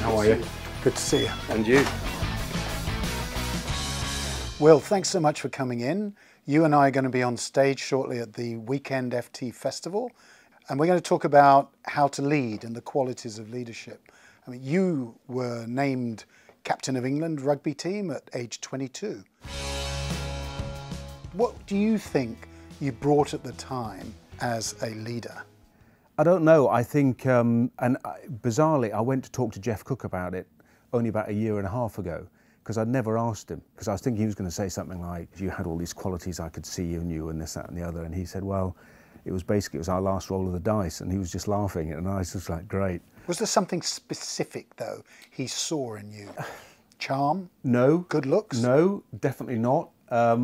How are you? Good to see you. And you? Will, thanks so much for coming in. You and I are going to be on stage shortly at the Weekend FT Festival, and we're going to talk about how to lead and the qualities of leadership. I mean, you were named captain of England rugby team at age 22. What do you think you brought at the time as a leader? I don't know. I think, bizarrely, I went to talk to Jeff Cook about it only about a year and a half ago, because I'd never asked him, because I was thinking he was going to say something like, you had all these qualities I could see in you and this, that and the other. And he said, well, it was our last roll of the dice. And he was just laughing. And I was just like, great. Was there something specific, though, he saw in you? Charm? No. Good looks? No, definitely not.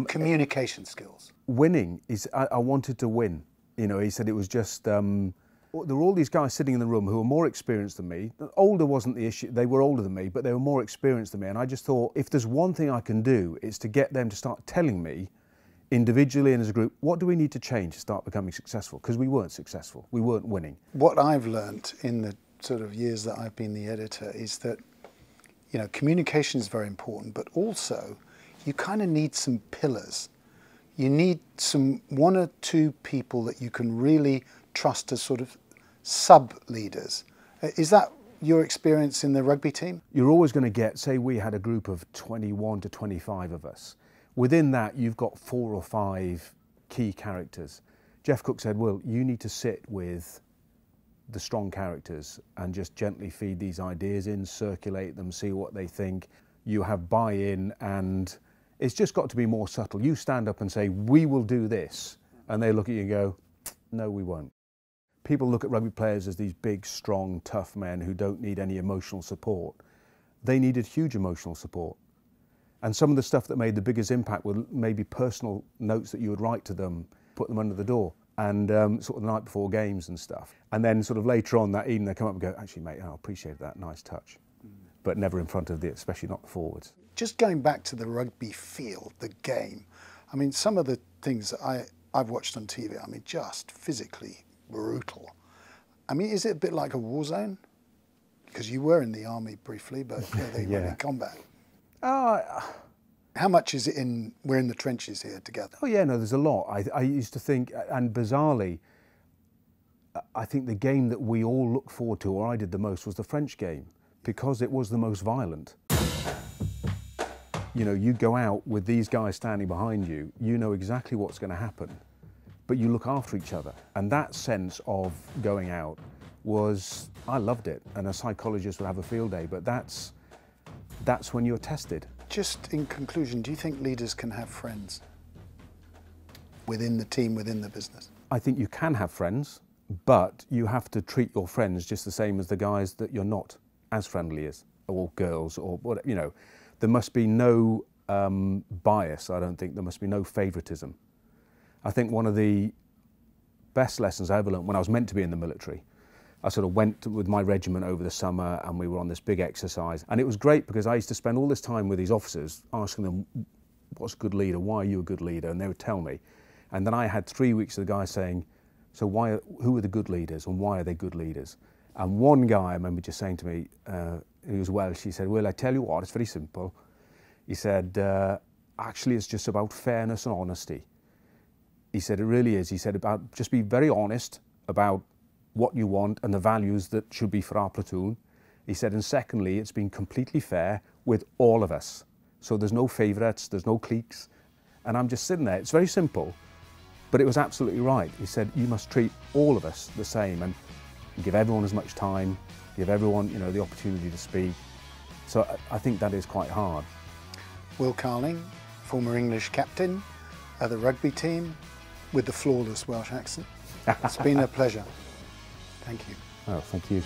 Communication skills? Winning is, I wanted to win. You know, he said it was just, there were all these guys sitting in the room who were more experienced than me. Older wasn't the issue. They were older than me, but they were more experienced than me. And I just thought, if there's one thing I can do, it's to get them to start telling me, individually and as a group, what do we need to change to start becoming successful? Because we weren't successful. We weren't winning. What I've learned in the sort of years that I've been the editor is that, you know, communication is very important, but also you kind of need some pillars. You need one or two people that you can really trust as sort of sub-leaders. Is that your experience in the rugby team? You're always going to get, say we had a group of 21 to 25 of us. Within that, you've got 4 or 5 key characters. Jeff Cook said, well, you need to sit with the strong characters and just gently feed these ideas in, circulate them, see what they think. You have buy-in, and it's just got to be more subtle. You stand up and say, we will do this. And they look at you and go, no, we won't. People look at rugby players as these big, strong, tough men who don't need any emotional support. They needed huge emotional support. And some of the stuff that made the biggest impact were maybe personal notes that you would write to them, put them under the door, and sort of the night before games and stuff. And then sort of later on that evening, they come up and go, actually, mate, I appreciate that, nice touch. But never in front of especially not the forwards. Just going back to the rugby field, the game, I mean, some of the things that I've watched on TV, I mean, just physically brutal. I mean, is it a bit like a war zone? Because you were in the army briefly, but they were in combat. How much is it we're in the trenches here together? Oh yeah, no, there's a lot. I used to think, and bizarrely, I think the game that we all looked forward to, or I did the most, was the French game, because it was the most violent. You know, you go out with these guys standing behind you, you know exactly what's going to happen, but you look after each other. And that sense of going out was, I loved it. And a psychologist would have a field day, but that's when you're tested. Just in conclusion, do you think leaders can have friends within the team, within the business? I think you can have friends, but you have to treat your friends just the same as the guys that you're not as friendly as, or girls, or whatever, you know. There must be no bias, I don't think. There must be no favoritism. I think one of the best lessons I ever learned when I was meant to be in the military, I sort of went with my regiment over the summer and we were on this big exercise. And it was great because I used to spend all this time with these officers asking them, what's a good leader? Why are you a good leader? And they would tell me. And then I had 3 weeks of the guys saying, so who are the good leaders and why are they good leaders? And one guy I remember just saying to me, he was Welsh, he said, well, I tell you what, it's very simple. He said, actually it's just about fairness and honesty. He said, it really is. He said, about just be very honest about what you want and the values that should be for our platoon. He said, and secondly, it's been completely fair with all of us. So there's no favourites, there's no cliques. And I'm just sitting there, it's very simple, but it was absolutely right. He said, you must treat all of us the same and give everyone as much time, give everyone, you know, the opportunity to speak. So I think that is quite hard. Will Carling, former English captain of the rugby team with the flawless Welsh accent. It's been a pleasure. Thank you. Oh, thank you.